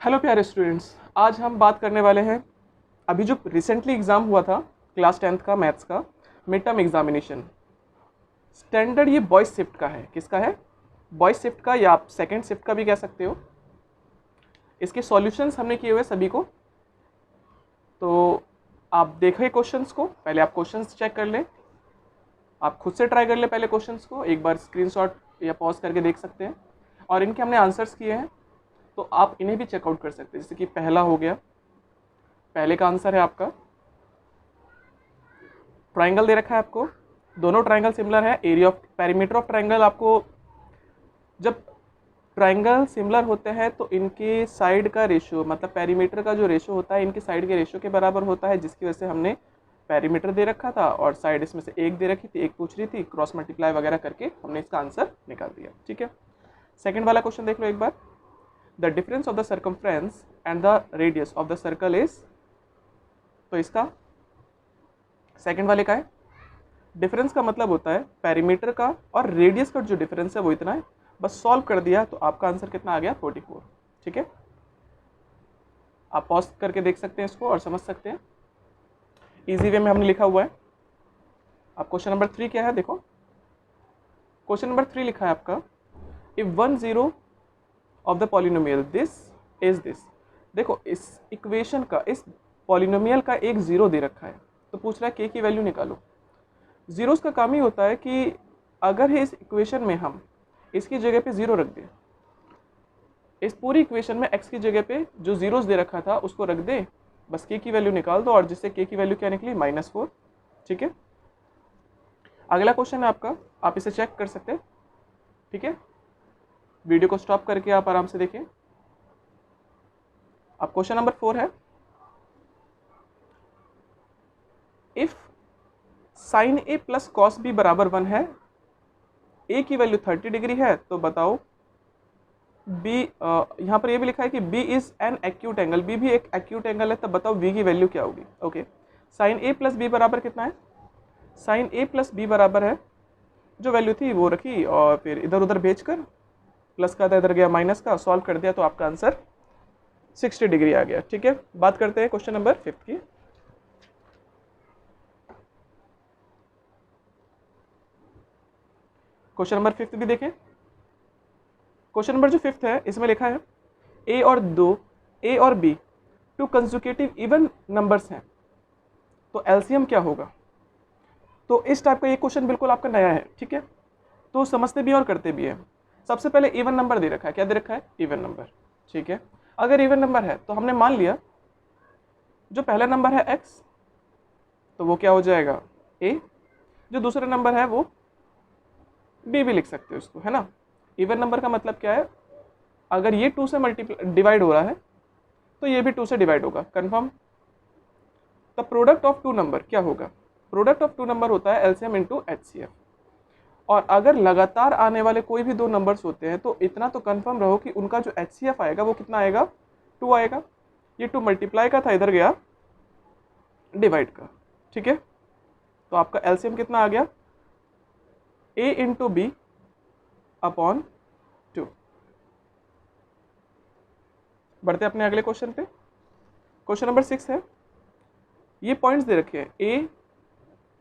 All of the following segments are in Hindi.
हेलो प्यारे स्टूडेंट्स, आज हम बात करने वाले हैं अभी जो रिसेंटली एग्ज़ाम हुआ था क्लास 10th का मैथ्स का मिड टर्म एग्जामिनेशन। स्टैंडर्ड ये बॉयज़ शिफ्ट का है। किसका है? बॉयज़ शिफ्ट का, या आप सेकंड शिफ्ट का भी कह सकते हो। इसके सॉल्यूशंस हमने किए हुए सभी को, तो आप देखें क्वेश्चंस को। पहले आप क्वेश्चंस चेक कर लें, आप खुद से ट्राई कर लें पहले क्वेश्चंस को, एक बार स्क्रीनशॉट या पॉज करके देख सकते हैं। और इनके हमने आंसर्स किए हैं, तो आप इन्हें भी चेकआउट कर सकते हैं। जैसे कि पहला हो गया, पहले का आंसर है आपका ट्राइंगल दे रखा है आपको, दोनों ट्राइंगल सिमिलर है। Area of perimeter of triangle, आपको जब ट्राइंगल सिमिलर होते हैं तो इनके साइड का रेशियो, मतलब पेरीमीटर का जो रेशियो होता है इनके साइड के रेशियो के बराबर होता है, जिसकी वजह से हमने पेरीमीटर दे रखा था और साइड इसमें से एक दे रखी थी, एक पूछ रही थी, क्रॉस मल्टीप्लाई वगैरह करके हमने इसका आंसर निकाल दिया। ठीक है, सेकंड वाला क्वेश्चन देख लो एक बार। The difference of the circumference and the radius of the circle is, तो इसका सेकंड वाले का है, डिफरेंस का मतलब होता है पेरीमीटर का और रेडियस का जो डिफरेंस है वो इतना है। बस सॉल्व कर दिया तो आपका आंसर कितना आ गया? 44। ठीक है, आप पॉज करके देख सकते हैं इसको और समझ सकते हैं, इजी वे में हमने लिखा हुआ है। अब क्वेश्चन नंबर 3 क्या है देखो। क्वेश्चन नंबर 3 लिखा है आपका, if 1 0 of the polynomial this is this. देखो इस इक्वेशन का, इस पॉलिनोमियल का एक जीरो दे रखा है, तो पूछ रहा है के की वैल्यू निकालो। जीरोस का काम ही होता है कि अगर इस इक्वेशन में हम इसकी जगह पे जीरो रख दें, इस पूरी इक्वेशन में x की जगह पे जो जीरोस दे रखा था उसको रख दे, बस k की वैल्यू निकाल दो, और जिससे k की वैल्यू क्या निकली? -4। ठीक है, अगला क्वेश्चन है आपका, आप इसे चेक कर सकते हैं। ठीक है, वीडियो को स्टॉप करके आप आराम से देखिए। अब क्वेश्चन नंबर 4 है, if sine A plus cos B बराबर 1 है, ए की वैल्यू 30 डिग्री है, तो बताओ बी, यहाँ पर ये भी लिखा है कि B is an acute angle, B भी एक एक्यूट एंगल है, तब बताओ बी की वैल्यू क्या होगी। Okay, sign A plus B बराबर कितना है? साइन ए प्लस बी बराबर है, जो वैल्यू थी वो रखी और फिर इधर उधर भेजकर प्लस का था इधर गया माइनस का, सॉल्व कर दिया तो आपका आंसर 60 डिग्री आ गया। ठीक है, बात करते हैं क्वेश्चन नंबर 5 की। क्वेश्चन नंबर 5 भी देखें। क्वेश्चन नंबर जो 5 है इसमें लिखा है ए और B two consecutive even numbers हैं, तो एलसीएम क्या होगा? तो इस टाइप का ये क्वेश्चन बिल्कुल आपका नया है। ठीक है, तो समझते भी और करते भी हैं। सबसे पहले इवन नंबर दे रखा है, क्या दे रखा है? Even number. ठीक है, अगर इवन नंबर है तो हमने मान लिया जो पहला नंबर है x, तो वो क्या हो जाएगा? a। जो दूसरा नंबर है वो b भी लिख सकते हो इसको, है ना। इवन नंबर का मतलब क्या है? अगर ये 2 से मल्टीप्लाई डिवाइड हो रहा है तो ये भी 2 से डिवाइड होगा। Confirm? The product of two number क्या होगा? प्रोडक्ट ऑफ टू नंबर होता है एलसीएम इंटू एचसीएफ। और अगर लगातार आने वाले कोई भी दो नंबर्स होते हैं तो इतना तो कंफर्म रहो कि उनका जो एचसीएफ आएगा वो कितना आएगा? 2 आएगा। ये 2 मल्टीप्लाई का था, इधर गया डिवाइड का। ठीक है, तो आपका एलसीएम कितना आ गया? a into B upon 2। बढ़ते अपने अगले क्वेश्चन पे। क्वेश्चन नंबर 6 है, ये पॉइंट्स दे रखे हैं ए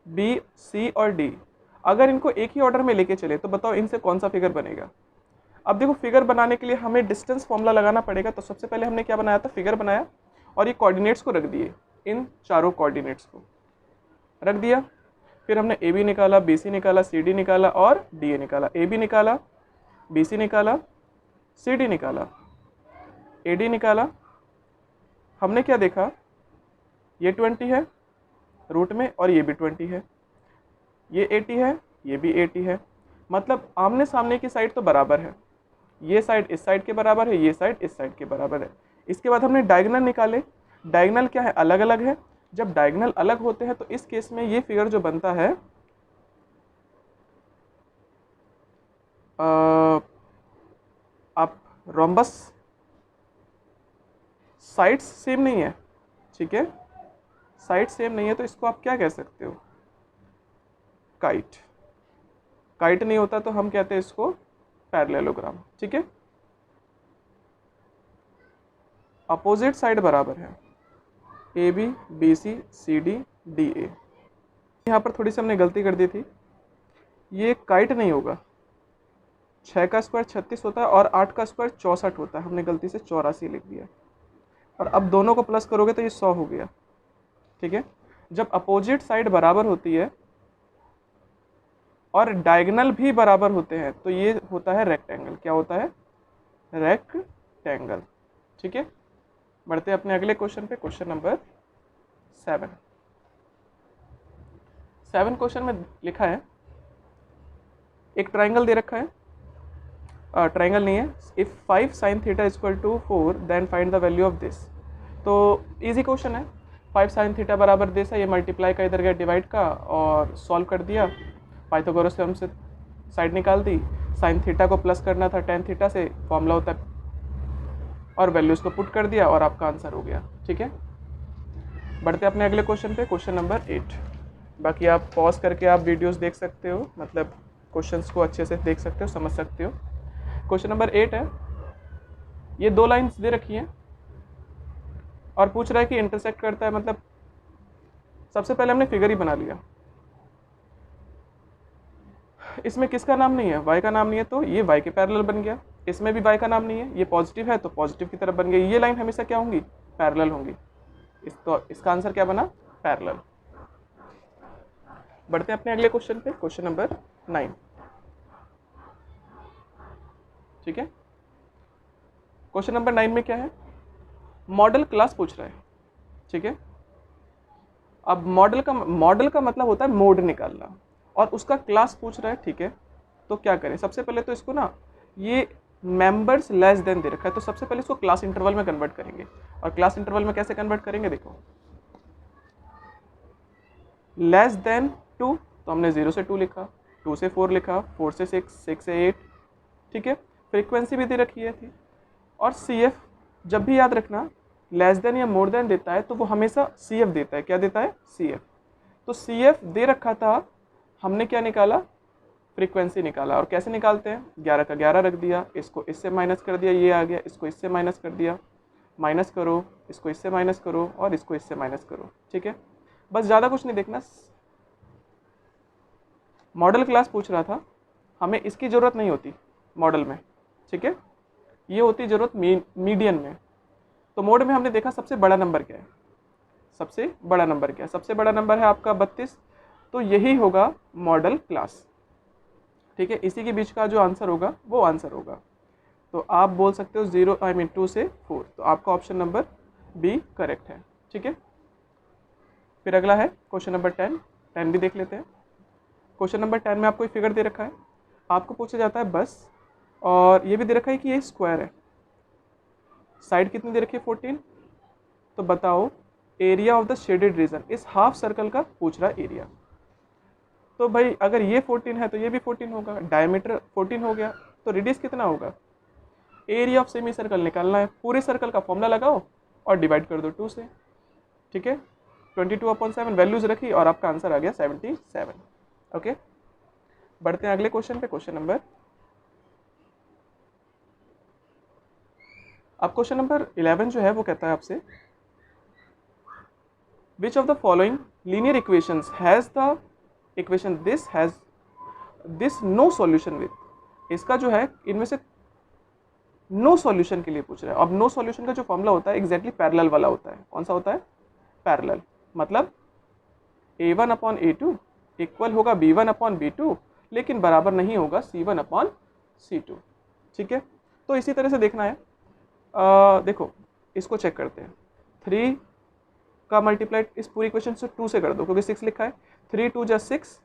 बी सी और डी, अगर इनको एक ही ऑर्डर में लेके चले तो बताओ इनसे कौन सा फिगर बनेगा। अब देखो, फिगर बनाने के लिए हमें डिस्टेंस फॉर्मूला लगाना पड़ेगा, तो सबसे पहले हमने क्या बनाया था? फिगर बनाया और ये कोऑर्डिनेट्स को रख दिए, इन चारों कोऑर्डिनेट्स को रख दिया। फिर हमने ए बी निकाला, बी सी निकाला, सी डी निकाला और डी ए निकाला। ए बी निकाला, बी सी निकाला, सी डी निकाला, ए डी निकाला। हमने क्या देखा? ये 20 है रूट में और ये भी 20 है, ये 80 है, ये भी 80 है, मतलब आमने सामने की साइड तो बराबर है। ये साइड इस साइड के बराबर है, ये साइड इस साइड के बराबर है। इसके बाद हमने डायगोनल निकाले। डायगोनल क्या है? अलग अलग है। जब डायगोनल अलग होते हैं तो इस केस में ये फिगर जो बनता है, आप रोम्बस, साइड्स सेम नहीं है। ठीक है, साइड सेम नहीं है तो इसको आप क्या कह सकते हो? काइट। काइट नहीं होता तो हम कहते हैं इसको पैरेललोग्राम। ठीक है, अपोजिट साइड बराबर है A B B C C D D A. यहाँ पर थोड़ी सी हमने गलती कर दी थी, ये काइट नहीं होगा, 6 का स्क्वायर 36 होता है और 8 का स्क्वायर 64 होता है, हमने गलती से 84 लिख दिया। और अब दोनों को प्लस करोगे तो ये 100 हो गया। ठीक है, जब अपोजिट साइड बराबर होती है और डायगोनल भी बराबर होते हैं तो ये होता है रेक्टेंगल। क्या होता है? रेक्टेंगल। ठीक है, बढ़ते हैं अपने अगले क्वेश्चन पे, क्वेश्चन नंबर 7 क्वेश्चन में लिखा है, एक ट्राइंगल दे रखा है, ट्राइंगल नहीं है, if 5 sin theta equal to 4 then find the value of this. तो इजी क्वेश्चन है, 5 sin थीटा बराबर दिस है, ये मल्टीप्लाई का इधर गया डिवाइड का और सॉल्व कर दिया, पाइथागोरस थ्योरम से साइड निकाल दी, sin थीटा को प्लस करना था tan थीटा से, फॉर्मूला होता है, और वैल्यूज़ को पुट कर दिया और आपका आंसर हो गया। ठीक है, बढ़ते अपने अगले क्वेश्चन पे, क्वेश्चन नंबर 8। बाकी आप पॉज करके आप वीडियोस देख सकते हो, मतलब क्वेश्चंस को अच्छे से देख सकते हो, समझ सकते हो। क्वेश्चन नंबर 8 है, ये 2 लाइंस दे रखी हैं और पूछ रहा है कि इंटरसेक्ट करता है, मतलब सबसे पहले हमने फिगर ही बना लिया, इसमें किसका नाम नहीं है? y का नाम नहीं है, तो ये y के पैरेलल बन गया। इसमें भी y का नाम नहीं है, ये पॉजिटिव है तो पॉजिटिव की तरफ बन गई। ये लाइन हमेशा क्या होंगी? पैरेलल होंगी। इसका आंसर क्या बना? पैरेलल। बढ़ते हैं अपने अगले क्वेश्चन पे, क्वेश्चन नंबर 9। ठीक है, क्वेश्चन नंबर 9 में क्या है? मॉडल क्लास पूछ रहा है। ठीक है, अब मॉडल का मतलब होता है मोड निकालना, और उसका क्लास पूछ रहा है। ठीक है, तो क्या करें? सबसे पहले तो इसको ना, ये मेंबर्स लेस देन दे रखा है, तो सबसे पहले इसको क्लास इंटरवल में कन्वर्ट करेंगे। और क्लास इंटरवल में कैसे कन्वर्ट करेंगे? देखो, लेस देन 2 तो हमने 0 से 2 लिखा, 2 से 4 लिखा, 4 से 6, 6 से 8। ठीक है, फ्रीक्वेंसी भी दे रखी है थी। और CF जब भी याद रखना, लेस देन या मोर देन देता है तो वो हमेशा CF देता है। क्या देता है? CF। तो CF दे रखा था, हमने क्या निकाला? फ्रीक्वेंसी निकाला। और कैसे निकालते हैं? 11 का 11 रख दिया, इसको इससे माइनस कर दिया, ये आ गया, इसको इससे माइनस कर दिया, माइनस करो, इसको इससे माइनस करो और इसको इससे माइनस करो। ठीक है, बस ज़्यादा कुछ नहीं देखना। मॉडल क्लास पूछ रहा था, हमें इसकी ज़रूरत नहीं होती मॉडल में। ठीक है, ये होती ज़रूरत मीडियन में। तो मोड में हमने देखा सबसे बड़ा नंबर क्या है? सबसे बड़ा नंबर क्या है? सबसे बड़ा नंबर है आपका 32, तो यही होगा मॉडल क्लास। ठीक है, इसी के बीच का जो आंसर होगा वो आंसर होगा। तो आप बोल सकते हो 2 से 4, तो आपका ऑप्शन नंबर बी करेक्ट है। ठीक है, फिर अगला है क्वेश्चन नंबर 10 भी देख लेते हैं। क्वेश्चन नंबर 10 में आपको एक फिगर दे रखा है, आपको पूछा जाता है बस, और ये भी दे रखा है कि ये स्क्वायर है, साइड कितनी दे रखी है? 14। तो बताओ area of the shaded region, इस हाफ सर्कल का पूछ रहा है एरिया। तो भाई अगर ये 14 है तो ये भी 14 होगा, डायमीटर 14 हो गया, तो रेडियस कितना होगा? एरिया ऑफ सेमी सर्कल निकालना है, पूरे सर्कल का फॉर्मूला लगाओ और डिवाइड कर दो 2 से। ठीक है, 22/7 वैल्यूज रखी और आपका आंसर आ गया 77। ओके, बढ़ते हैं अगले क्वेश्चन पे, क्वेश्चन नंबर, अब क्वेश्चन नंबर 11 जो है वो कहता है आपसे, which of the following linear equations has the equation this no solution with. इसका जो है इनमें से नो सॉल्यूशन के लिए पूछ रहा है। अब नो सॉल्यूशन का जो फॉर्मूला होता है एग्जैक्टली पैरेलल वाला होता है। कौन सा होता है? पैरेलल। मतलब A1/A2 इक्वल होगा B1/B2, लेकिन बराबर नहीं होगा C1/C2। ठीक है, तो इसी तरह से देखना है। देखो, इसको चेक करते हैं। 3 का मल्टीप्लाई इस पूरी इक्वेशन से 2 से कर दो, क्योंकि 6 लिखा है। 3 2 जा 6,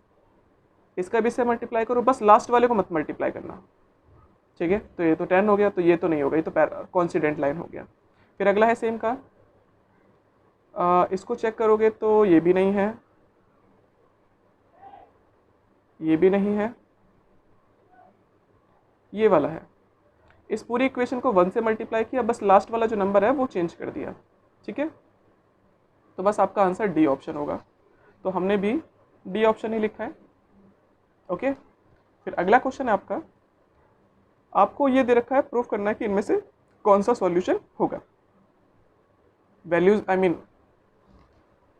इसका भी से मल्टीप्लाई करो, बस लास्ट वाले को मत मल्टीप्लाई करना। ठीक है, तो ये तो 10 हो गया, तो ये तो नहीं होगा, ये तो कॉन्सिडेंट लाइन हो गया। फिर अगला है सेम का, इसको चेक करोगे तो ये भी नहीं है, ये भी नहीं है, ये वाला है। इस पूरी इक्वेशन को 1 से मल्टीप्लाई किया, बस लास्ट वाला जो नंबर है वो चेंज कर दिया। ठीक है, तो बस आपका आंसर डी ऑप्शन होगा। तो हमने भी डी ऑप्शन ही लिखा है। ओके, फिर अगला क्वेश्चन है आपका, आपको ये दे रखा है प्रूफ करना है कि इनमें से कौन सा सॉल्यूशन होगा। वैल्यूज आई मीन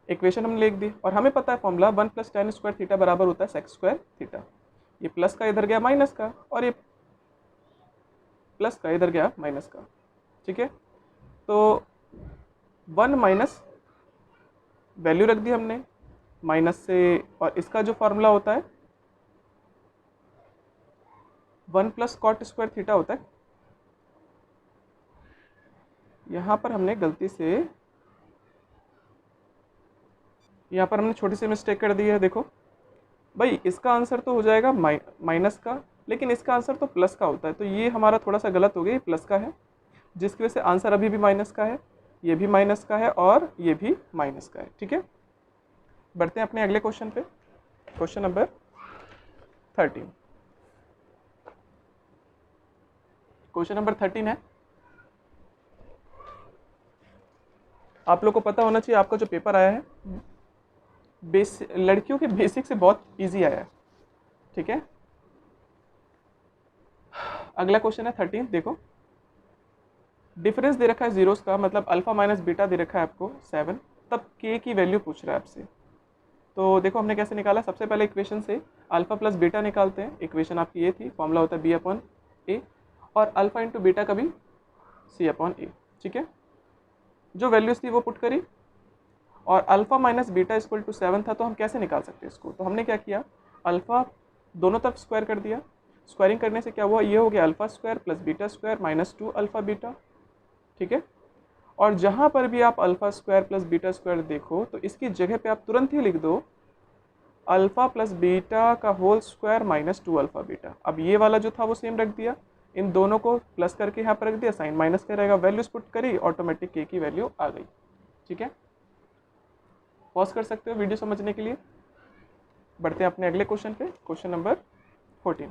इक्वेशन हमने लिख दी और हमें पता है फॉर्मूला 1 + tan स्क्वायर थीटा बराबर होता है sec स्क्वायर थीटा। ये प्लस का इधर गया माइनस का और ये प्लस का इधर गया माइनस का, ठीक है। तो 1 माइनस वैल्यू रख दी हमने माइनस से, और इसका जो फार्मूला होता है 1 + cot स्क्वायर थीटा होता है। यहाँ पर हमने गलती से, यहाँ पर हमने छोटी सी मिस्टेक कर दी है। देखो भाई, इसका आंसर तो हो जाएगा माइनस का, लेकिन इसका आंसर तो प्लस का होता है, तो ये हमारा थोड़ा सा गलत हो गया। ये प्लस का है, जिसकी वजह से आंसर अभी भी माइनस का है, ये भी माइनस का है और ये भी माइनस का है, ठीक है। बढ़ते हैं अपने अगले क्वेश्चन पे, क्वेश्चन नंबर 13। क्वेश्चन नंबर 13 है, आप लोग को पता होना चाहिए आपका जो पेपर आया है लड़कियों के बेसिक से बहुत इजी आया है, ठीक है। अगला क्वेश्चन है 13, देखो डिफरेंस दे रखा है जीरोस का, मतलब अल्फा माइनस बीटा दे रखा है आपको 7, तब के की वैल्यू पूछ रहा है आपसे। तो देखो हमने कैसे निकाला, सबसे पहले इक्वेशन से अल्फा प्लस बीटा निकालते हैं। इक्वेशन आपकी ये थी, फॉर्मूला होता है b/a और अल्फा इंटू बीटा का भी c/a, ठीक है। जो वैल्यूज थी वो पुट करी और alpha minus beta equal to 7 था, तो हम कैसे निकाल सकते हैं इसको। तो हमने क्या किया, अल्फा दोनों तरफ स्क्वायर कर दिया। स्क्वायरिंग करने से क्या हुआ, ये हो गया alpha square plus beta square -2 alpha beta, ठीक है। और जहाँ पर भी आप alpha square plus beta square देखो तो इसकी जगह पे आप तुरंत ही लिख दो अल्फा प्लस बीटा का होल स्क्वायर -2 अल्फा बीटा। अब ये वाला जो था वो सेम रख दिया, इन दोनों को प्लस करके यहाँ पर रख दिया, साइन माइनस का रहेगा, वैल्यूज पुट करी, ऑटोमेटिक के की वैल्यू आ गई, ठीक है। पॉज कर सकते हो वीडियो समझने के लिए। बढ़ते हैं अपने अगले क्वेश्चन पे, क्वेश्चन नंबर 14।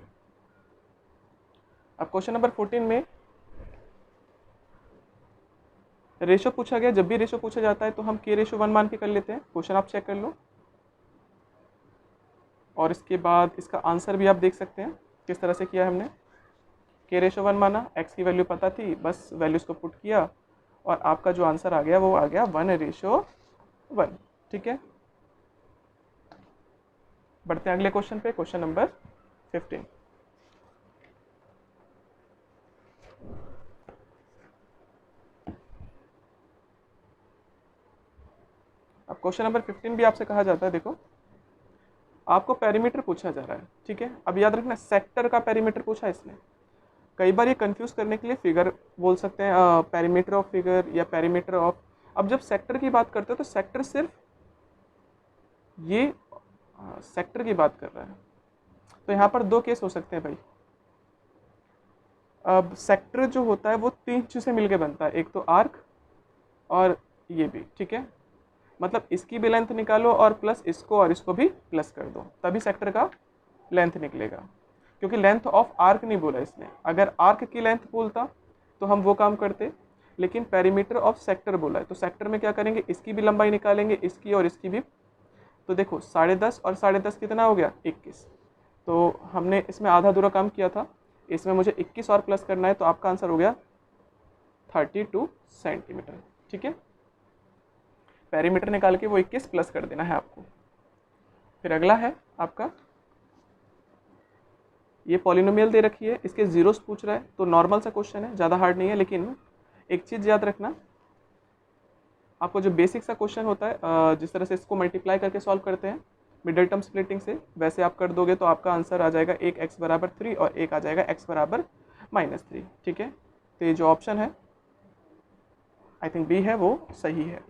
अब क्वेश्चन नंबर 14 में रेशो पूछा गया। जब भी रेशो पूछा जाता है तो हम k/1 मान के कर लेते हैं। क्वेश्चन आप चेक कर लो और इसके बाद इसका आंसर भी आप देख सकते हैं किस तरह से किया हमने। k/1 माना, x की वैल्यू पता थी, बस वैल्यूज को पुट किया और आपका जो आंसर आ गया वो आ गया 1/1, ठीक है। बढ़ते हैं अगले क्वेश्चन पे, क्वेश्चन नंबर 15। अब क्वेश्चन नंबर 15 भी आपसे कहा जाता है, देखो आपको पेरीमीटर पूछा जा रहा है, ठीक है। अब याद रखना सेक्टर का पेरीमीटर पूछा है इसने। कई बार ये कंफ्यूज करने के लिए फिगर बोल सकते हैं, पेरीमीटर ऑफ फिगर या पेरीमीटर ऑफ। अब जब सेक्टर की बात करते हो तो सेक्टर सिर्फ ये सेक्टर की बात कर रहा है, तो यहाँ पर दो केस हो सकते हैं भाई। अब सेक्टर जो होता है वो 3 चीज़ से मिलके बनता है, एक तो आर्क और ये भी, ठीक है। मतलब इसकी भी लेंथ निकालो और प्लस इसको और इसको भी प्लस कर दो, तभी सेक्टर का लेंथ निकलेगा। क्योंकि लेंथ ऑफ आर्क नहीं बोला इसने, अगर आर्क की लेंथ बोलता तो हम वो काम करते, लेकिन पेरीमीटर ऑफ सेक्टर बोला है, तो सेक्टर में क्या करेंगे, इसकी भी लंबाई निकालेंगे, इसकी और इसकी भी। तो देखो 10.5 और 10.5 कितना हो गया, 21। तो हमने इसमें आधा अधूरा काम किया था, इसमें मुझे 21 और प्लस करना है, तो आपका आंसर हो गया 32 सेंटीमीटर, ठीक है। पेरीमीटर निकाल के वो 21 प्लस कर देना है आपको। फिर अगला है आपका, ये पॉलिनोमियल दे रखी है, इसके जीरोस पूछ रहा है, तो नॉर्मल सा क्वेश्चन है, ज़्यादा हार्ड नहीं है। लेकिन एक चीज़ याद रखना, आपको जो बेसिक सा क्वेश्चन होता है, जिस तरह से इसको मल्टीप्लाई करके सॉल्व करते हैं मिडल टर्म स्प्लिटिंग से, वैसे आप कर दोगे तो आपका आंसर आ जाएगा एक x बराबर 3 और एक आ जाएगा x बराबर -3, ठीक है। तो ये जो ऑप्शन है आई थिंक बी है, वो सही है।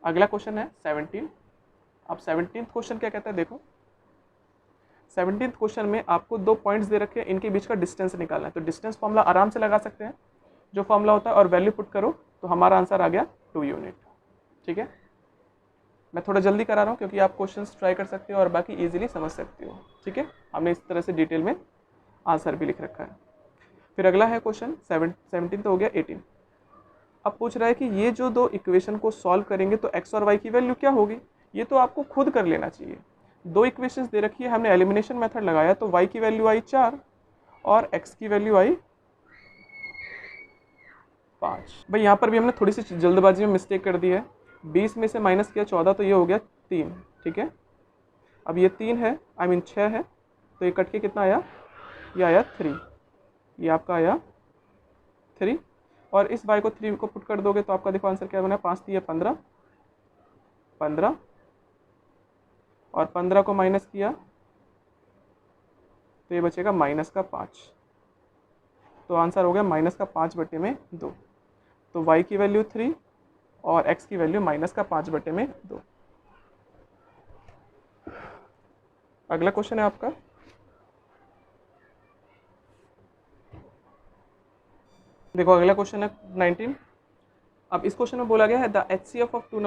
अगला क्वेश्चन है 17। अब 17th क्वेश्चन क्या कहता है, देखो 17th क्वेश्चन में आपको 2 पॉइंट्स दे रखे हैं, इनके बीच का डिस्टेंस निकालना है। तो डिस्टेंस फॉर्मूला आराम से लगा सकते हैं, जो फॉर्मूला होता है, और वैल्यू पुट करो तो हमारा आंसर आ गया 2 यूनिट, ठीक है। मैं थोड़ा जल्दी करा रहा हूँ क्योंकि आप क्वेश्चंस ट्राई कर सकते हो और बाकी इजीली समझ सकते हो, ठीक है। हमने इस तरह से डिटेल में आंसर भी लिख रखा है। फिर अगला है क्वेश्चन 17 तो हो गया 18। अब पूछ रहा है कि ये जो दो इक्वेशन को सॉल्व करेंगे तो x और y की वैल्यू क्या होगी। ये तो आपको खुद कर लेना चाहिए। दो इक्वेशंस दे रखी है, हमने एलिमिनेशन मेथड लगाया, तो y की वैल्यू आई 4 और x की वैल्यू आई 5। भाई यहाँ पर भी हमने थोड़ी सी जल्दबाजी में मिस्टेक कर दी है, 20 में से माइनस किया 14 तो ये हो गया 3, ठीक है। अब ये 3 है, आई मीन 6 है, तो ये कट के कितना आया, ये आया 3, ये आपका आया 3। और इस y को 3 को पुट कर दोगे तो आपका देखो आंसर क्या बना, 5 3 15, 15 और 15 को माइनस किया तो ये बचेगा माइनस का 5। तो आंसर हो गया माइनस का 5/2। तो y की वैल्यू 3 और x की वैल्यू माइनस का 5/2। अगला क्वेश्चन है आपका, देखो अगला क्वेश्चन है 19। अब इस क्वेश्चन में बोला गया है the HCF of two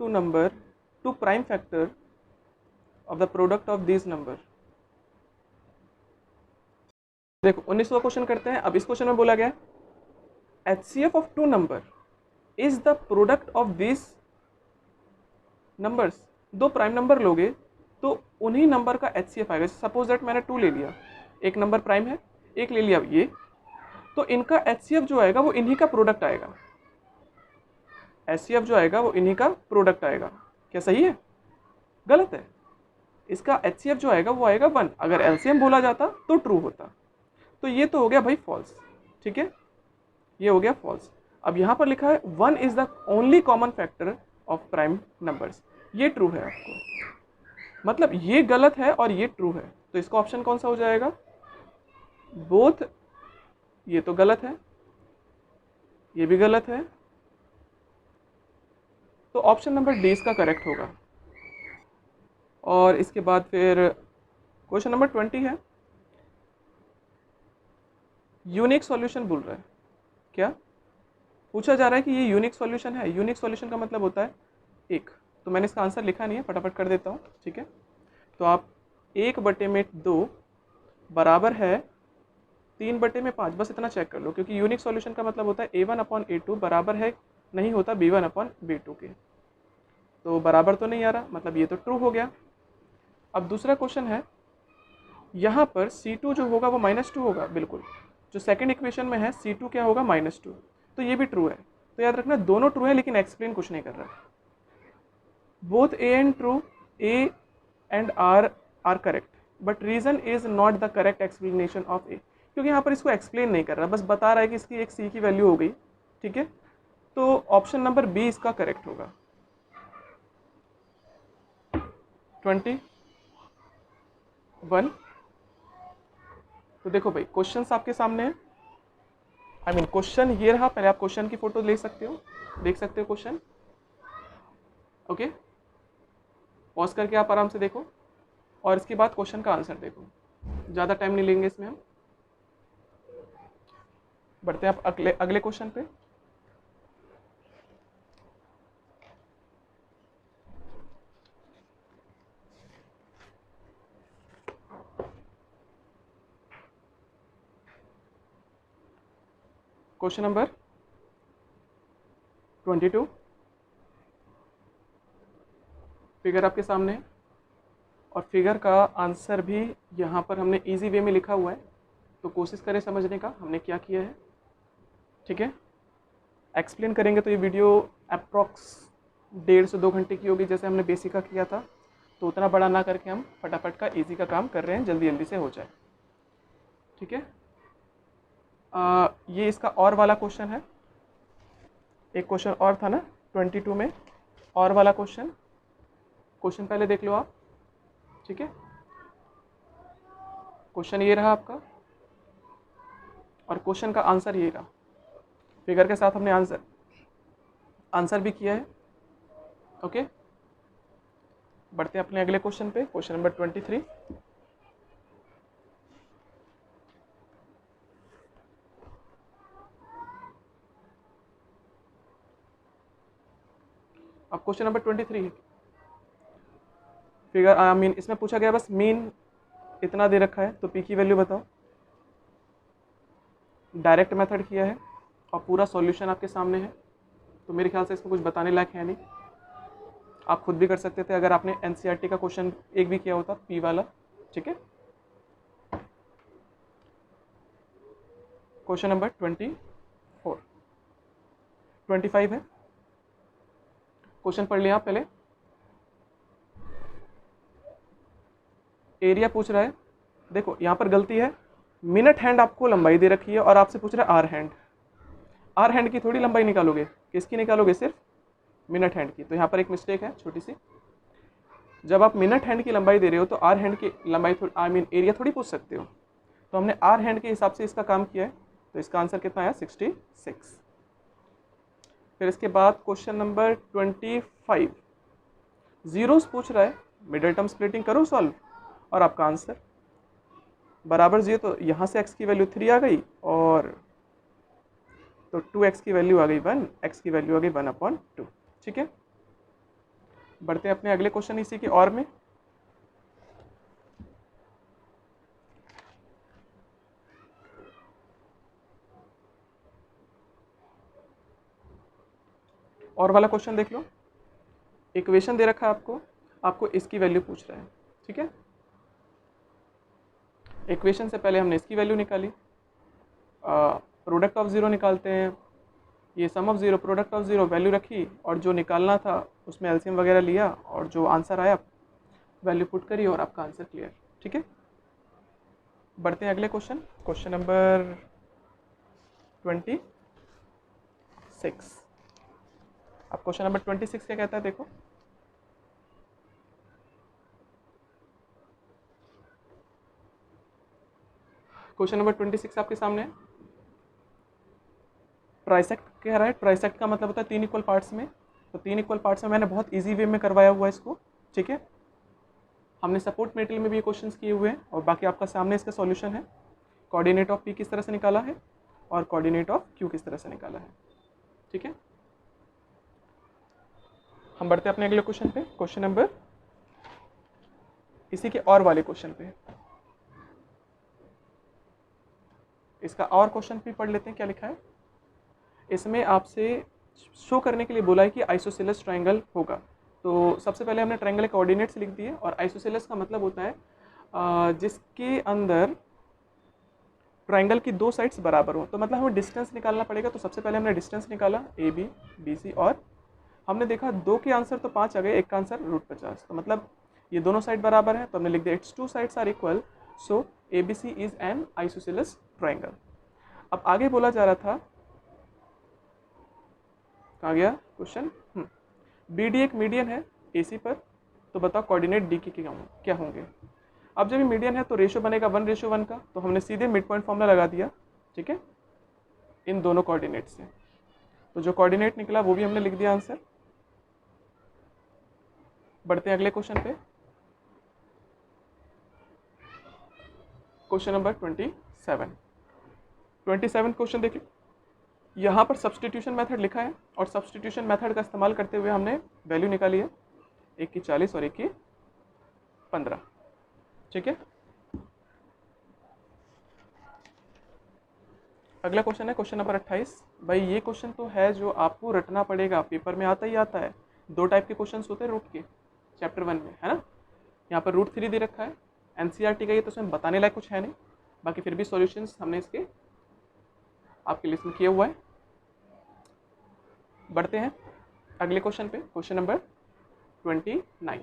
number to prime factor of the product of this number. देखो 19वां क्वेश्चन करते हैं। अब इस क्वेश्चन में बोला गया HCF of two number is the product of this numbers. दो प्राइम नंबर लोगे तो उन्हीं नंबर का HCF आएगा। सपोज दैट मैंने 2 ले लिया, एक नंबर प्राइम है, एक ले लिया ये, तो इनका HCF जो आएगा वो इन्हीं का प्रोडक्ट आएगा। HCF जो आएगा वो इन्हीं का प्रोडक्ट आएगा। क्या सही है, गलत है? इसका HCF जो आएगा वो आएगा 1। अगर LCM बोला जाता तो ट्रू होता। तो ये तो हो गया भाई फॉल्स, ठीक है, ये हो गया फॉल्स। अब यहाँ पर लिखा है 1 is the only common factor of prime numbers, ये ट्रू है आपको, मतलब ये गलत है और ये ट्रू है। तो इसका ऑप्शन कौन सा हो जाएगा, बोथ। ये तो गलत है, ये भी गलत है, तो ऑप्शन नंबर डी इसका करेक्ट होगा। और इसके बाद फिर क्वेश्चन नंबर 20 है, यूनिक सॉल्यूशन बोल रहा है। क्या पूछा जा रहा है कि ये यूनिक सॉल्यूशन है। यूनिक सॉल्यूशन का मतलब होता है एक, तो मैंने इसका आंसर लिखा नहीं है, फटाफट कर देता हूँ, ठीक है। तो आप 1/2 बराबर है 3/5, बस इतना चेक कर लो, क्योंकि यूनिक सॉल्यूशन का मतलब होता है A1/A2 बराबर है, नहीं होता B1/B2 के। तो बराबर तो नहीं आ रहा, मतलब ये तो ट्रू हो गया। अब दूसरा क्वेश्चन है, यहाँ पर C2 जो होगा वो -2 होगा, बिल्कुल। जो सेकंड इक्वेशन में है C2 क्या होगा, -2, तो ये भी ट्रू है। तो याद रखना दोनों ट्रू है, लेकिन एक्सप्लेन कुछ नहीं कर रहा। Both A and true, A and R are correct, but reason is not the correct explanation of A, क्योंकि यहाँ पर इसको एक्सप्लेन नहीं कर रहा, बस बता रहा है कि इसकी एक C की वैल्यू हो गई, ठीक है। तो ऑप्शन नंबर बी इसका करेक्ट होगा। 21। तो देखो भाई क्वेश्चंस आपके सामने है, आई मीन क्वेश्चन ये रहा। पहले आप क्वेश्चन की फोटो ले सकते हो, देख सकते हो क्वेश्चन, ओके। पॉज करके आप आराम से देखो और इसके बाद क्वेश्चन का आंसर देखो। ज़्यादा टाइम नहीं लेंगे इसमें हम, बढ़ते हैं आप अगले क्वेश्चन पे। क्वेश्चन नंबर 22, फिगर आपके सामने है और फिगर का आंसर भी यहाँ पर हमने इजी वे में लिखा हुआ है, तो कोशिश करें समझने का हमने क्या किया है, ठीक है। एक्सप्लेन करेंगे तो ये वीडियो अप्रॉक्स 1.5 से 2 घंटे की होगी, जैसे हमने बेसिक का किया था। तो उतना बड़ा ना करके हम फटाफट का इजी का काम कर रहे हैं, जल्दी जल्दी से हो जाए, ठीक है। ये इसका और वाला क्वेश्चन है, एक क्वेश्चन और था ना 22 में, और वाला क्वेश्चन पहले देख लो आप, ठीक है। क्वेश्चन ये रहा आपका और क्वेश्चन का आंसर ये रहा। फिगर के साथ हमने आंसर भी किया है, ओके। बढ़ते हैं अपने अगले क्वेश्चन पे, क्वेश्चन नंबर 23। अब question number 23 figure I mean इसमें पूछा गया बस मीन इतना दे रखा है, तो पी की वैल्यू बताओ। डायरेक्ट मेथड किया है और पूरा सॉल्यूशन आपके सामने है, तो मेरे ख्याल से इसमें कुछ बताने लायक है नहीं। आप खुद भी कर सकते थे अगर आपने एनसीईआरटी का क्वेश्चन एक भी किया होता, पी वाला, ठीक है। क्वेश्चन नंबर 25 है। क्वेश्चन पढ़ लिया आप पहले। एरिया पूछ रहा है, देखो यहाँ पर गलती है, मिनट हैंड आपको लंबाई दे रखी है और आपसे पूछ रहा है आर हैंड। आर हैंड की थोड़ी लंबाई निकालोगे, किसकी निकालोगे, सिर्फ मिनट हैंड की। तो यहाँ पर एक मिस्टेक है छोटी सी, जब आप मिनट हैंड की लंबाई दे रहे हो तो आर हैंड की लंबाई एरिया थोड़ी पूछ सकते हो। तो हमने आर हैंड के हिसाब से इसका काम किया है, तो इसका आंसर कितना आया 66। फिर इसके बाद क्वेश्चन नंबर 25, जीरोस पूछ रहा है, मिडिल टर्म स्प्लिटिंग करो सॉल्व, और आपका आंसर बराबर 0, तो यहाँ से x की वैल्यू 3 आ गई, और तो 2x की वैल्यू आ गई 1, x की वैल्यू आ गई 1/2। ठीक है, बढ़ते हैं अपने अगले क्वेश्चन इसी के और में। और वाला क्वेश्चन देख लो, इक्वेशन दे रखा है आपको इसकी वैल्यू पूछ रहा है। ठीक है, इक्वेशन से पहले हमने इसकी वैल्यू निकाली, प्रोडक्ट ऑफ ज़ीरो निकालते हैं, ये sum of zero product of zero value रखी, और जो निकालना था उसमें एलसीएम वगैरह लिया, और जो आंसर आया वैल्यू पुट करी, और आपका आंसर क्लियर। ठीक है, बढ़ते हैं अगले क्वेश्चन नंबर 26। अब क्वेश्चन नंबर 26 क्या कहता है, देखो क्वेश्चन नंबर 26 आपके सामने है। ट्राइसेक्ट कह रहा है, ट्राइसेक्ट का मतलब होता है 3 इक्वल पार्ट्स में। तो 3 इक्वल पार्ट्स में मैंने बहुत इजी वे में करवाया हुआ है इसको। ठीक है, हमने सपोर्ट मेटेरियल में भी ये क्वेश्चंस किए हुए हैं, और बाकी आपका सामने इसका सॉल्यूशन है। कोऑर्डिनेट ऑफ पी किस तरह से निकाला है, और कोऑर्डिनेट ऑफ क्यू किस तरह से निकाला है। ठीक है, हम बढ़ते हैं अपने अगले क्वेश्चन पे, क्वेश्चन नंबर इसी के और वाले क्वेश्चन पे। इसका और क्वेश्चन भी पढ़ लेते हैं क्या लिखा है। इसमें आपसे शो करने के लिए बोला है कि आइसोसेलेस ट्रायंगल होगा। तो सबसे पहले हमने ट्रायंगल के कोऑर्डिनेट्स लिख दिए, और आइसोसेलेस का मतलब होता है जिसके अंदर ट्रायंगल की 2 साइड्स बराबर हो। तो मतलब हमें डिस्टेंस निकालना पड़ेगा। तो सबसे पहले हमने डिस्टेंस निकाला AB BC, और हमने देखा 2 के आंसर तो 5 आ गए, एक का आंसर √50। तो मतलब ये दोनों साइड बराबर है, तो हमने लिख दिया it's 2 sides are equal, so ABC is an isosceles triangle. अब आगे बोला जा रहा था, कहाँ गया क्वेश्चन, BD एक मीडियन है AC पर, तो बताओ कोऑर्डिनेट D के क्या होंगे। अब जब ये मीडियन है तो रेशियो बनेगा 1:1 का, तो हमने सीधे मिड पॉइंट फॉर्मूला लगा दिया। ठीक है, इन दोनों कोऑर्डिनेट से, तो जो कोऑर्डिनेट निकला वो भी हमने लिख दिया आंसर। बढ़ते हैं अगले क्वेश्चन पे, क्वेश्चन नंबर 27 क्वेश्चन देखिए। यहाँ पर सब्सटीट्यूशन मेथड लिखा है, और सब्सटीट्यूशन मेथड का इस्तेमाल करते हुए हमने वैल्यू निकाली है, एक की 40 और एक की 15। ठीक है, अगला क्वेश्चन है क्वेश्चन नंबर 28। भाई ये क्वेश्चन तो है जो आपको रटना पड़ेगा, पेपर में आता ही आता है। 2 टाइप के क्वेश्चन होते हैं रूट के, चैप्टर 1 में, है ना। यहाँ पर √3 दे रखा है, NCERT का, ये तो उसमें बताने लायक कुछ है नहीं, बाकी फिर भी सॉल्यूशंस हमने इसके आपके लिस्ट में किया हुआ है। बढ़ते हैं अगले क्वेश्चन पे, क्वेश्चन नंबर 29।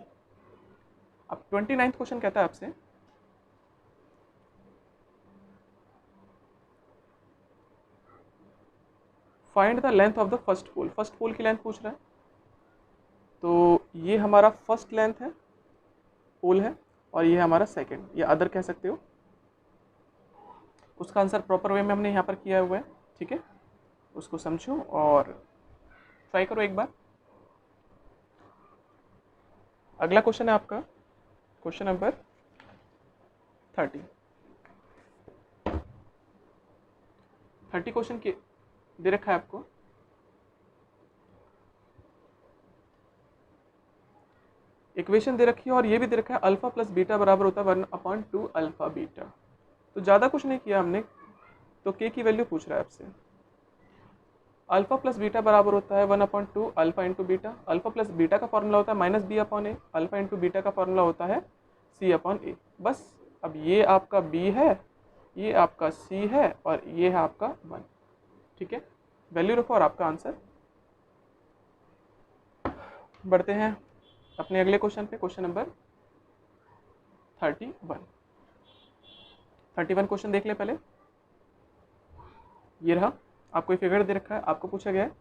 अब 29 क्वेश्चन कहता है आपसे, find the length of the first pole. First pole की लेंथ पूछ रहा है, तो ये हमारा फर्स्ट लेंथ है, पोल है, और ये हमारा सेकंड या अदर कह सकते हो। उसका आंसर प्रॉपर वे में हमने यहाँ पर किया हुआ है। ठीक है, उसको समझो और ट्राई करो एक बार। अगला क्वेश्चन है आपका क्वेश्चन नंबर 30 क्वेश्चन के दे रखा है आपको, इक्वेशन दे रखी है, और ये भी दे रखा है अल्फा प्लस बीटा बराबर होता है 1/2 अल्फा बीटा। तो ज़्यादा कुछ नहीं किया हमने, तो के की वैल्यू पूछ रहा है आपसे। अल्फा प्लस बीटा बराबर होता है 1/2 alpha into beta. Alpha plus beta का फॉर्मूला होता है -b/a, अल्फा इंटू बीटा का फॉर्मूला होता है c/a। बस अब ये आपका b है ये आपका सी है और ये है आपका 1। ठीक है, वैल्यू रखो और आपका आंसर। बढ़ते हैं अपने अगले क्वेश्चन पे, क्वेश्चन नंबर 31 क्वेश्चन देख ले पहले। ये रहा, आपको एक फिगर दे रखा है, आपको पूछा गया है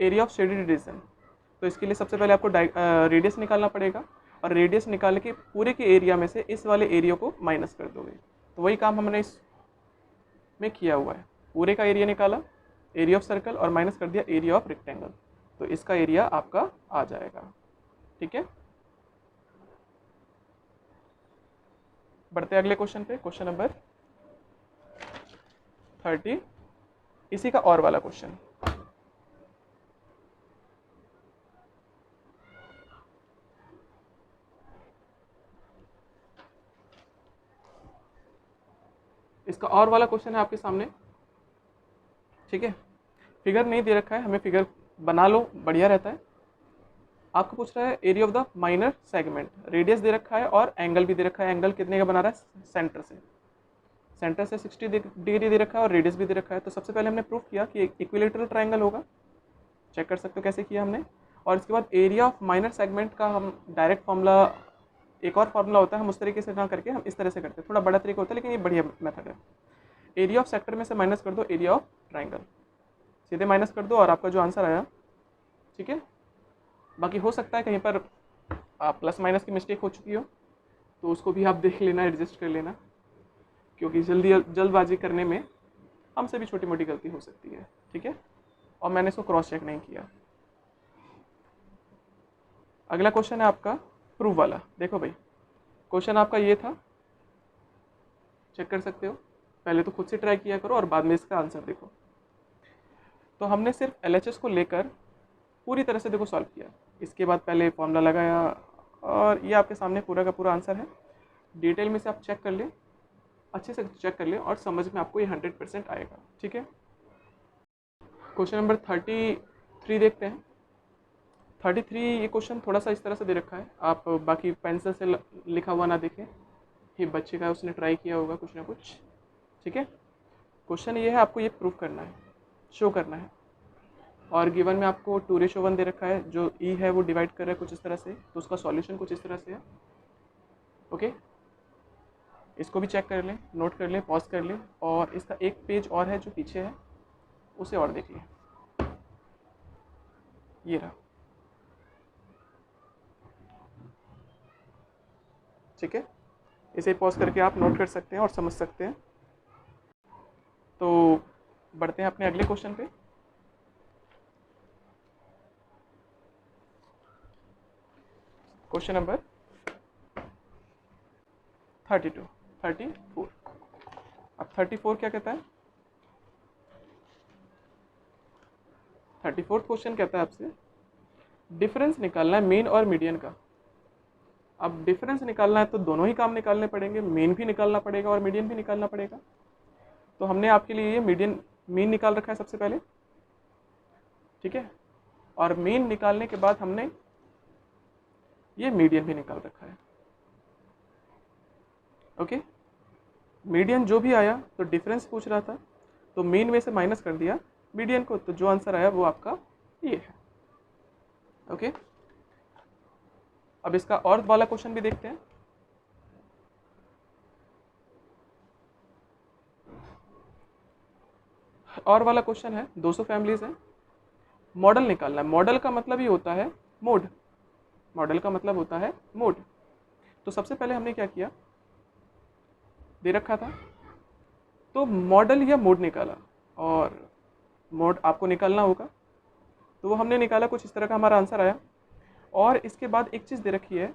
एरिया ऑफ शेडेड रीजन। तो इसके लिए सबसे पहले आपको रेडियस निकालना पड़ेगा, और रेडियस निकाल के पूरे के एरिया में से इस वाले एरिया को माइनस कर दोगे। तो वही काम हमने इस में किया हुआ है, पूरे का एरिया निकाला, एरिया ऑफ सर्कल, और माइनस कर दिया एरिया ऑफ रेक्टेंगल। तो इसका एरिया आपका आ जाएगा। ठीक है, बढ़ते हैं अगले क्वेश्चन पे, क्वेश्चन नंबर 30, इसी का और वाला क्वेश्चन। इसका और वाला क्वेश्चन है आपके सामने। ठीक है, फिगर नहीं दे रखा है, हमें फिगर बना लो, बढ़िया रहता है। आपको पूछ रहा है area of the minor segment, radius दे रखा है और एंगल भी दे रखा है। एंगल कितने का बना रहा है? सेंटर से 60 डिग्री दे रखा है और रेडियस भी दे रखा है। तो सबसे पहले हमने प्रूव किया कि एक इक्विलेटरल ट्रायंगल होगा, चेक कर सकते हो कैसे किया हमने। और इसके बाद एरिया ऑफ माइनर सेगमेंट का हम डायरेक्ट फॉर्मूला, एक और फार्मूला होता है, हम उस तरीके से ना करके हम इस तरह से करते हैं, थोड़ा बड़ा तरीका होता है लेकिन ये बढ़िया मेथड है। एरिया ऑफ सेक्टर में से माइनस कर दो एरिया ऑफ ट्रायंगल, सीधे माइनस कर दो और आपका जो आंसर आया। ठीक है, बाकी हो सकता है कहीं पर प्लस माइनस की मिस्टेक हो चुकी हो, तो उसको भी आप देख लेना, एडजस्ट कर लेना, क्योंकि जल्दबाजी करने में हमसे भी छोटी मोटी गलती हो सकती है। ठीक है, और मैंने इसको क्रॉस चेक नहीं किया। अगला क्वेश्चन है आपका प्रूफ वाला। देखो भाई, क्वेश्चन आपका ये था, चेक कर सकते हो, पहले तो खुद से ट्राई किया करो और बाद में इसका आंसर देखो। तो हमने सिर्फ LHS को लेकर पूरी तरह से देखो सॉल्व किया, इसके बाद पहले फॉर्मूला लगाया, और ये आपके सामने पूरा का पूरा आंसर है। डिटेल में से आप चेक कर लें, अच्छे से चेक कर लें, और समझ में आपको ये 100% आएगा। ठीक है, क्वेश्चन नंबर 33 देखते हैं। 33 ये क्वेश्चन थोड़ा सा इस तरह से दे रखा है, आप बाकी पेंसिल से लिखा हुआ ना देखें, ये बच्चे का उसने ट्राई किया होगा कुछ ना कुछ। ठीक है, क्वेश्चन ये है, आपको ये प्रूफ करना है, शो करना है, और गिवन में आपको 2:1 दे रखा है, जो ई है वो डिवाइड कर रहा है कुछ इस तरह से, तो उसका सॉल्यूशन कुछ इस तरह से है। ओके, इसको भी चेक कर लें, नोट कर लें, पॉज कर लें, और इसका एक पेज और है जो पीछे है, उसे और देख लें। ये रहा। ठीक है, इसे पॉज करके आप नोट कर सकते हैं और समझ सकते हैं। तो बढ़ते हैं अपने अगले क्वेश्चन पे। Question number 34। अब 34 क्या कहता है? 34 क्वेश्चन कहता है आपसे डिफरेंस निकालना है मीन और मीडियन का। अब डिफरेंस निकालना है तो दोनों ही काम निकालने पड़ेंगे, मीन भी निकालना पड़ेगा और मीडियन भी निकालना पड़ेगा। तो हमने आपके लिए ये मीन निकाल रखा है सबसे पहले। ठीक है, और मीन निकालने के बाद हमने ये मीडियन भी निकाल रखा है। ओके, मीडियन जो भी आया तो डिफरेंस पूछ रहा था, तो मीन में से माइनस कर दिया मीडियन को, तो जो आंसर आया वो आपका ये है। ओके, अब इसका और वाला क्वेश्चन भी देखते हैं। और वाला क्वेश्चन है 200 फैमिलीज है, मॉडल निकालना है। मॉडल का मतलब ही होता है मोड, मॉडल का मतलब होता है मोड। तो सबसे पहले हमने क्या किया, दे रखा था तो मॉडल या मोड निकाला, और मोड आपको निकालना होगा, तो वो हमने निकाला, कुछ इस तरह का हमारा आंसर आया। और इसके बाद एक चीज़ दे रखी है,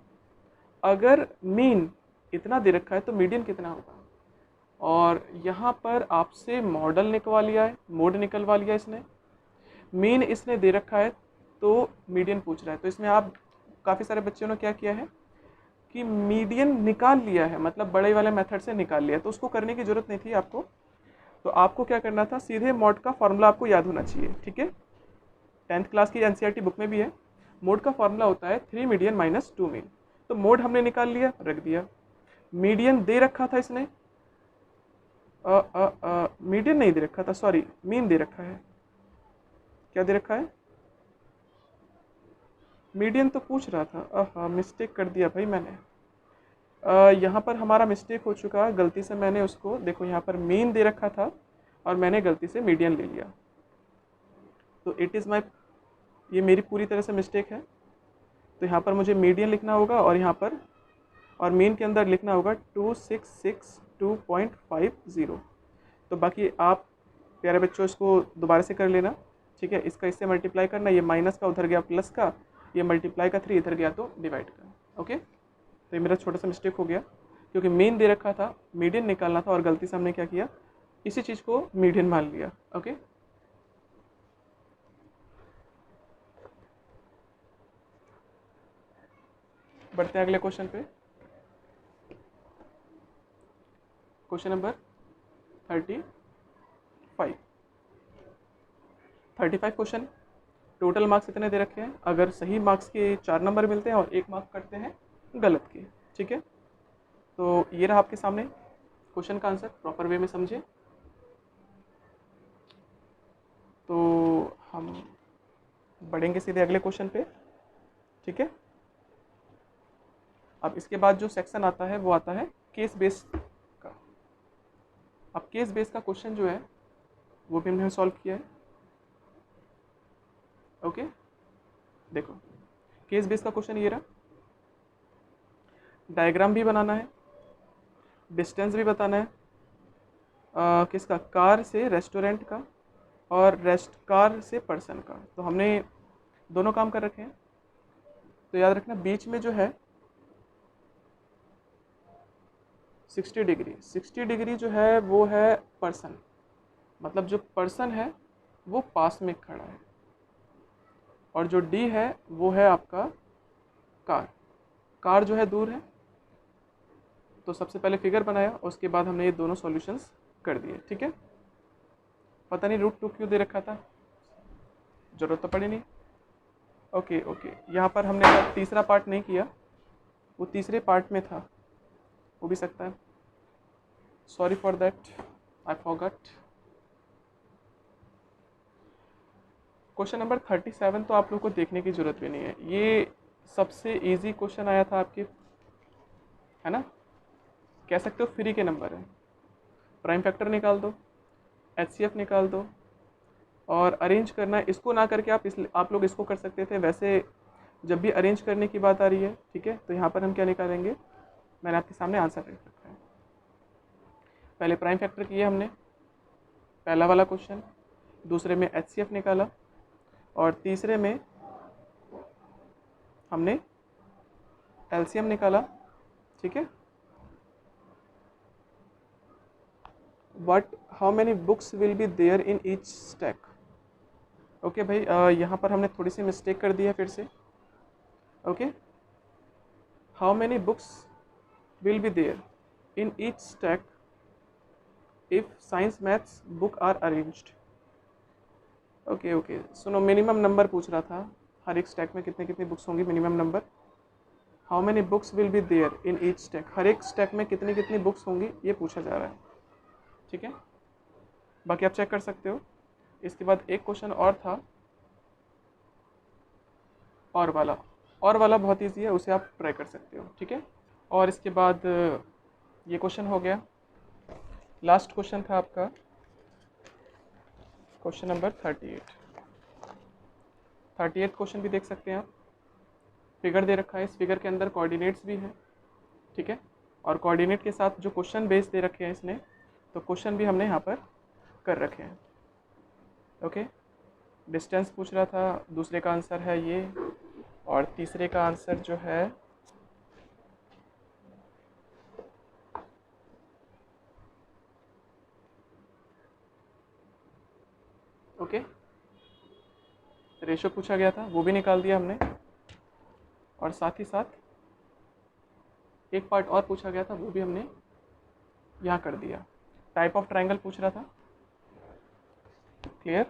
अगर मीन इतना दे रखा है तो मीडियन कितना होगा, और यहाँ पर आपसे मॉडल निकलवा लिया है, मोड निकलवा लिया इसने, मीन इसने दे रखा है तो मीडियन पूछ रहा है। तो इसमें आप काफ़ी सारे बच्चों ने क्या किया है कि मीडियन निकाल लिया है, मतलब बड़े वाले मेथड से निकाल लिया है, तो उसको करने की ज़रूरत नहीं थी आपको। तो आपको क्या करना था, सीधे मोड का फॉर्मूला आपको याद होना चाहिए। ठीक है, 10th क्लास की NCERT बुक में भी है, मोड का फॉर्मूला होता है 3 मीडियन माइनस 2 मीन। तो मोड हमने निकाल लिया, रख दिया। मीडियन दे रखा था इसने, मीडियन नहीं दे रखा था, सॉरी, मीन दे रखा है। क्या दे रखा है? मीडियन तो पूछ रहा था। हाँ, मिस्टेक कर दिया भाई मैंने। यहाँ पर हमारा मिस्टेक हो चुका, गलती से मैंने उसको, देखो यहाँ पर मीन दे रखा था और मैंने गलती से मीडियन ले लिया। तो इट इज़ माई, ये मेरी पूरी तरह से मिस्टेक है। तो यहाँ पर मुझे मीडियन लिखना होगा और यहाँ पर, और मीन के अंदर लिखना होगा 2662.50। तो बाकी आप प्यारे बच्चों इसको दोबारा से कर लेना, ठीक है। इसका इससे मल्टीप्लाई करना, ये माइनस का उधर गया प्लस का, ये मल्टीप्लाई का 3 इधर गया तो डिवाइड का। ओके, तो ये मेरा छोटा सा मिस्टेक हो गया, क्योंकि मीन दे रखा था, मीडियन निकालना था और गलती से हमने क्या किया, इसी चीज़ को मीडियन मान लिया। ओके, बढ़ते हैं अगले क्वेश्चन पे। Question number 35 question. Total marks इतने दे रखे हैं, अगर सही मार्क्स के 4 नंबर मिलते हैं और 1 मार्क कटते हैं गलत के, ठीक है। तो ये रहा आपके सामने क्वेश्चन का आंसर, प्रॉपर वे में समझे। तो हम बढ़ेंगे सीधे अगले क्वेश्चन पे, ठीक है। अब इसके बाद जो सेक्शन आता है वो आता है केस बेस का। अब केस बेस का क्वेश्चन जो है वो भी हमने सॉल्व किया है। ओके, देखो केस बेस का क्वेश्चन ये रहा, डायग्राम भी बनाना है, डिस्टेंस भी बताना है, किसका, कार से रेस्टोरेंट का और कार से पर्सन का। तो हमने दोनों काम कर रखे हैं। तो याद रखना बीच में जो है 60 डिग्री जो है वो है पर्सन, मतलब जो पर्सन है वो पास में खड़ा है, और जो डी है वो है आपका कार जो है दूर है। तो सबसे पहले फिगर बनाया, उसके बाद हमने ये दोनों सॉल्यूशंस कर दिए, ठीक है। पता नहीं √2 क्यों दे रखा था, ज़रूरत तो पड़ी नहीं। ओके, यहाँ पर हमने तीसरा पार्ट नहीं किया, वो तीसरे पार्ट में था, हो भी सकता है, sorry for that, I forgot. Question number 37 तो आप लोग को देखने की ज़रूरत भी नहीं है, ये सबसे इजी क्वेश्चन आया था आपके, है ना। कह सकते हो फ्री के नंबर है। प्राइम फैक्टर निकाल दो, HCF निकाल दो, और अरेंज करना है, इसको ना करके आप लोग इसको कर सकते थे। वैसे जब भी अरेंज करने की बात आ रही है, ठीक है, तो यहाँ पर हम क्या निकालेंगे, मैंने आपके सामने आंसर रख रखा है। पहले प्राइम फैक्टर किया हमने, पहला वाला क्वेश्चन, दूसरे में HCF निकाला, और तीसरे में हमने LCM निकाला, ठीक है। How many books will be there in each stack. Okay भाई, यहाँ पर हमने थोड़ी सी मिस्टेक कर दी है फिर से। Okay, how many books will be there in each stack if science maths book are arranged. Okay, सुनो, मिनिमम नंबर पूछ रहा था, हर एक स्टैक में कितनी कितनी बुक्स होंगी, minimum number. How many books will be there in each stack, हर एक स्टैक में कितनी कितनी बुक्स होंगी ये पूछा जा रहा है, ठीक है। बाकी आप चेक कर सकते हो। इसके बाद एक क्वेश्चन और था, और वाला बहुत ईजी है, उसे आप ट्राई कर सकते हो, ठीक है। और इसके बाद ये क्वेश्चन हो गया, लास्ट क्वेश्चन था आपका क्वेश्चन नंबर 38 क्वेश्चन भी देख सकते हैं आप। फिगर दे रखा है, इस फिगर के अंदर कोऑर्डिनेट्स भी हैं, ठीक है, और कोऑर्डिनेट के साथ जो क्वेश्चन बेस दे रखे हैं इसने, तो क्वेश्चन भी हमने यहाँ पर कर रखे हैं। ओके, डिस्टेंस पूछ रहा था, दूसरे का आंसर है ये, और तीसरे का आंसर जो है ओके, रेशो पूछा गया था, वो भी निकाल दिया हमने, और साथ ही साथ एक पार्ट और पूछा गया था, वो भी हमने यहाँ कर दिया। टाइप ऑफ ट्रायंगल पूछ रहा था, क्लियर।